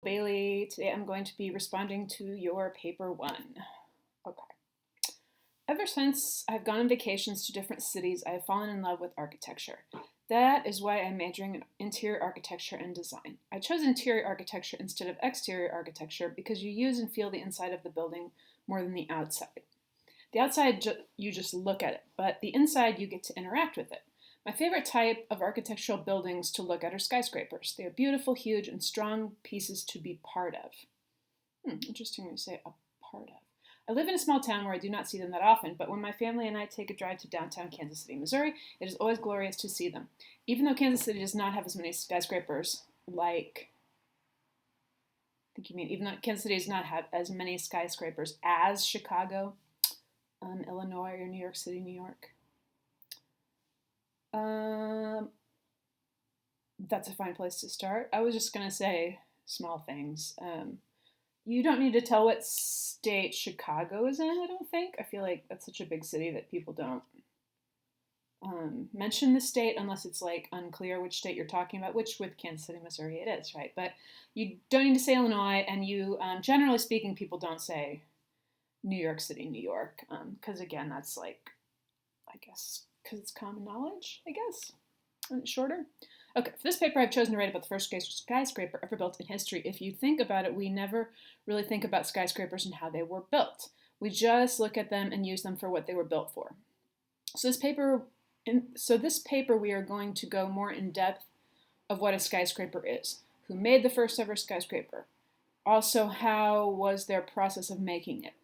Bailey. Today I'm going to be responding to your paper one. Okay. Ever since I've gone on vacations to different cities, I have fallen in love with architecture. That is why I'm majoring in interior architecture and design. I chose interior architecture instead of exterior architecture because you use and feel the inside of the building more than the outside. The outside, you just look at it, but the inside, you get to interact with it. My favorite type of architectural buildings to look at are skyscrapers. They are beautiful, huge, and strong pieces to be part of. Interesting to say a part of. I live in a small town where I do not see them that often, but when my family and I take a drive to downtown Kansas City, Missouri, it is always glorious to see them. Even though Kansas City does not have as many skyscrapers even though Kansas City does not have as many skyscrapers as Chicago, Illinois, or New York City, New York. That's a fine place to start. I was just going to say small things. You don't need to tell what state Chicago is in, I don't think. I feel like that's such a big city that people don't mention the state unless it's like unclear which state you're talking about, which with Kansas City, Missouri it is, right? But you don't need to say Illinois, and you, generally speaking, people don't say New York City, New York, because again, that's like, I guess, because it's common knowledge, I guess, and it's shorter. Okay, for this paper, I've chosen to write about the first skyscraper ever built in history. If you think about it, we never really think about skyscrapers and how they were built. We just look at them and use them for what they were built for. So this paper, we are going to go more in depth of what a skyscraper is. Who made the first ever skyscraper? Also, how was their process of making it?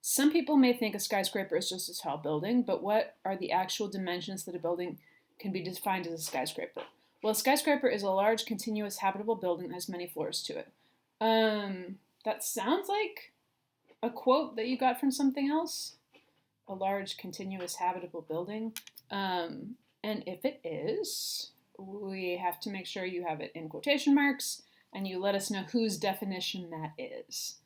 Some people may think a skyscraper is just a tall building, but what are the actual dimensions that a building can be defined as a skyscraper? Well, a skyscraper is a large, continuous, habitable building that has many floors to it. That sounds like a quote that you got from something else. A large, continuous, habitable building. And if it is, we have to make sure you have it in quotation marks and you let us know whose definition that is.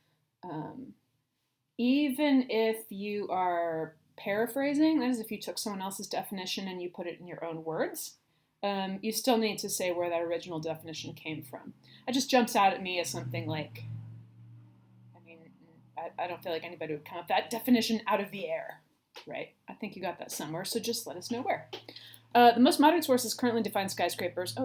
Even if you are paraphrasing, that is, if you took someone else's definition and you put it in your own words, you still need to say where that original definition came from. It just jumps out at me as something like, I don't feel like anybody would come up with that definition out of the air, right? I think you got that somewhere, so just let us know where. The most modern sources currently define skyscrapers,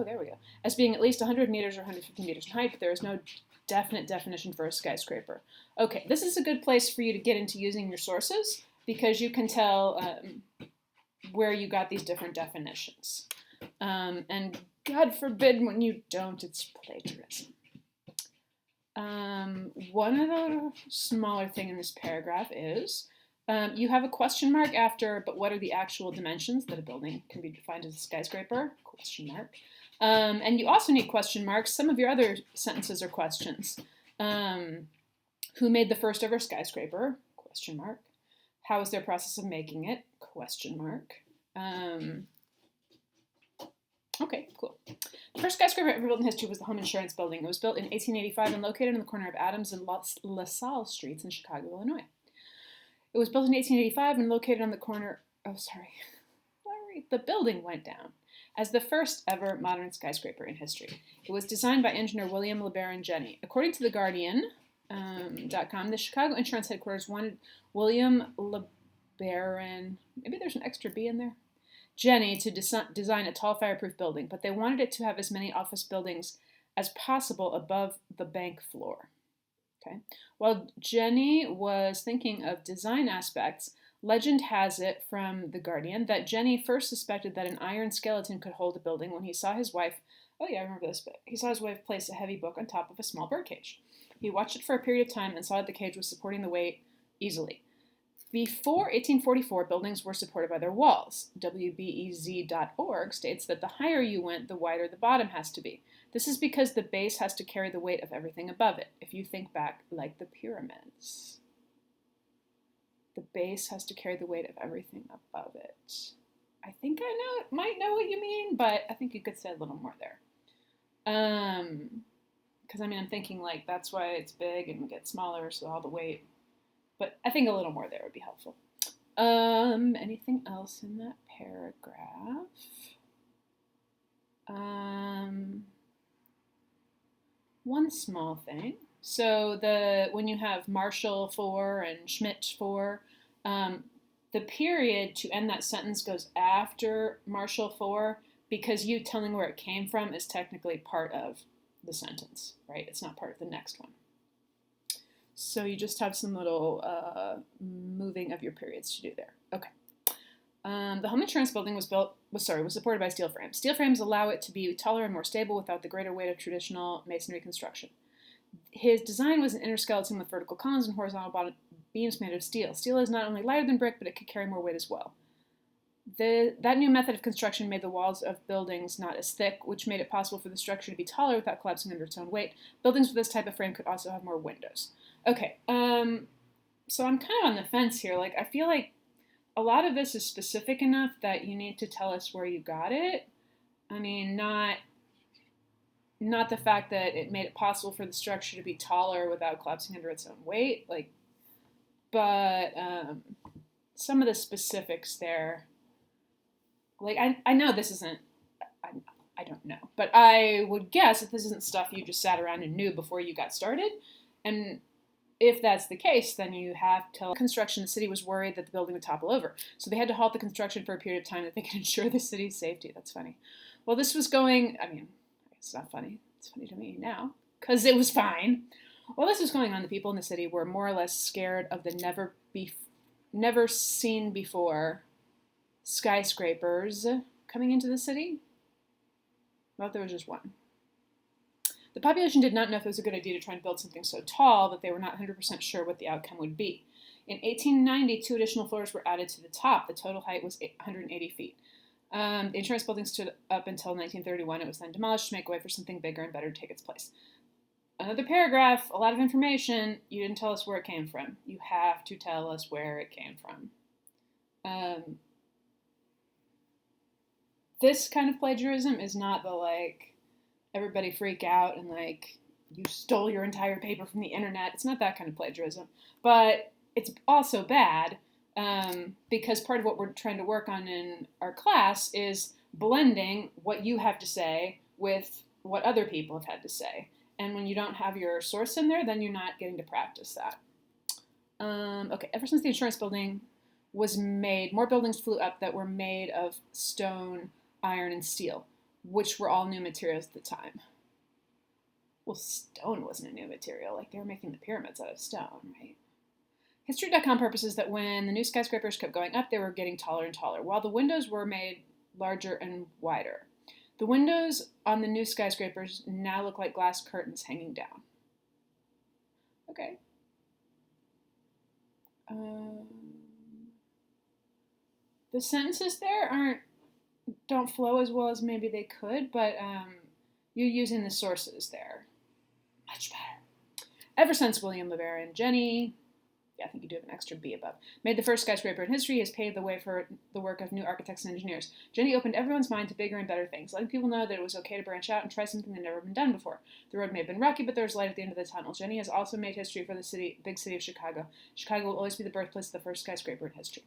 as being at least 100 meters or 150 meters in height, but there is no definite definition for a skyscraper. Okay, this is a good place for you to get into using your sources because you can tell where you got these different definitions. And God forbid when you don't, it's plagiarism. One other smaller thing in this paragraph is you have a question mark after, but what are the actual dimensions that a building can be defined as a skyscraper? Question mark. And you also need question marks. Some of your other sentences are questions. Who made the first ever skyscraper? Question mark. How was their process of making it? Question mark. Okay, cool. The first skyscraper ever built in history was the Home Insurance Building. It was built in 1885 and located on the corner of Adams and LaSalle Streets in Chicago, Illinois. It was built in 1885 and located on the corner, the building went down as the first ever modern skyscraper in history. It was designed by engineer William LeBaron Jenney. According to The Guardian.com, the Chicago Insurance Headquarters wanted William LeBaron, maybe there's an extra B in there, Jenney to design a tall fireproof building, but they wanted it to have as many office buildings as possible above the bank floor. Okay. While Jenney was thinking of design aspects, legend has it from The Guardian that Jenney first suspected that an iron skeleton could hold a building when he saw his wife, I remember this bit. He saw his wife place a heavy book on top of a small birdcage. He watched it for a period of time and saw that the cage was supporting the weight easily. Before 1844, buildings were supported by their walls. WBEZ.org states that the higher you went, the wider the bottom has to be. This is because the base has to carry the weight of everything above it, if you think back like the pyramids. The base has to carry the weight of everything above it. I think I might know what you mean, but I think you could say a little more there. Because I'm thinking like that's why it's big and gets smaller, so all the weight. But I think a little more there would be helpful. Anything else in that paragraph? one small thing. So when you have Marshall for and Schmidt for, um, the period to end that sentence goes after Marshall for because you telling where it came from is technically part of the sentence, right? It's not part of the next one. So you just have some little moving of your periods to do there. Okay. The home insurance building was supported by steel frames. Steel frames allow it to be taller and more stable without the greater weight of traditional masonry construction. His design was an inner skeleton with vertical columns and horizontal beams made of steel. Steel is not only lighter than brick, but it could carry more weight as well. That new method of construction made the walls of buildings not as thick, which made it possible for the structure to be taller without collapsing under its own weight. Buildings with this type of frame could also have more windows. Okay, so I'm kind of on the fence here. Like, I feel like a lot of this is specific enough that you need to tell us where you got it. I mean, not the fact that it made it possible for the structure to be taller without collapsing under its own weight, like, but some of the specifics there, like, I know this isn't, I don't know, but I would guess that this isn't stuff you just sat around and knew before you got started, and if that's the case, then you have to construction. The city was worried that the building would topple over, so they had to halt the construction for a period of time that they could ensure the city's safety. That's funny. Well, this was going, I mean, it's not funny. It's funny to me now because it was fine. While this was going on, the people in the city were more or less scared of the never seen before skyscrapers coming into the city. I thought there was just one. The population did not know if it was a good idea to try and build something so tall that they were not 100% sure what the outcome would be. In 1890, 2 additional floors were added to the top. The total height was 180 feet. The insurance building stood up until 1931. It was then demolished to make way for something bigger and better to take its place. Another paragraph, a lot of information. You didn't tell us where it came from. You have to tell us where it came from. This kind of plagiarism is not the, like, everybody freak out and, like, you stole your entire paper from the internet. It's not that kind of plagiarism. But it's also bad because part of what we're trying to work on in our class is blending what you have to say with what other people have had to say. And when you don't have your source in there, then you're not getting to practice that. Okay, ever since the insurance building was made, more buildings flew up that were made of stone, iron, and steel, which were all new materials at the time. Well, stone wasn't a new material. Like, they were making the pyramids out of stone, right? History.com purposes that when the new skyscrapers kept going up, they were getting taller and taller, while the windows were made larger and wider. The windows on the new skyscrapers now look like glass curtains hanging down. Okay. The sentences there don't flow as well as maybe they could, but you're using the sources there. Much better. Ever since William LeBaron Jenney, I think you do have an extra B above, made the first skyscraper in history, has paved the way for the work of new architects and engineers. Jenney opened everyone's mind to bigger and better things, letting people know that it was okay to branch out and try something that had never been done before. The road may have been rocky, but there was light at the end of the tunnel. Jenney has also made history for the big city of Chicago. Chicago will always be the birthplace of the first skyscraper in history.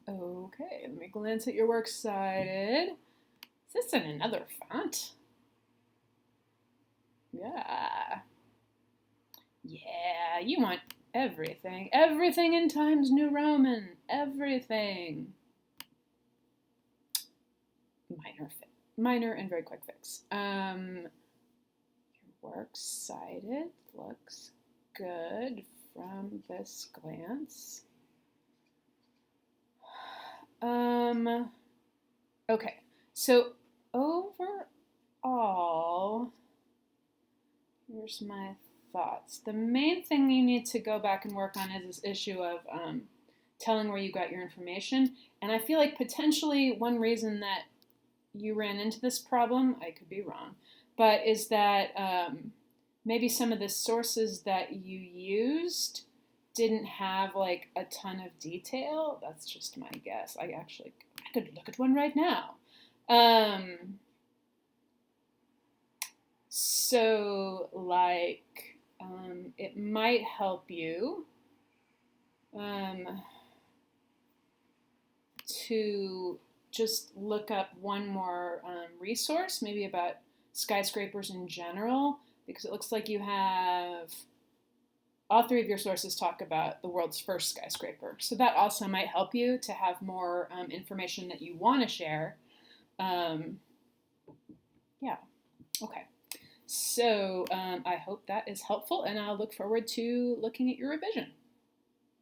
Okay, let me glance at your works cited. Is this in another font? Yeah. Yeah, you want everything. Everything in Times New Roman. Everything. Minor and very quick fix. Your works cited looks good from this glance. Okay, so overall, here's my thoughts. The main thing you need to go back and work on is this issue of telling where you got your information. And I feel like potentially one reason that you ran into this problem, I could be wrong, but is that maybe some of the sources that you used didn't have like a ton of detail. That's just my guess. I could look at one right now. So like it might help you to just look up one more resource, maybe about skyscrapers in general, because it looks like you have all three of your sources talk about the world's first skyscraper. So that also might help you to have more information that you want to share. Yeah, okay. So I hope that is helpful, and I'll look forward to looking at your revision.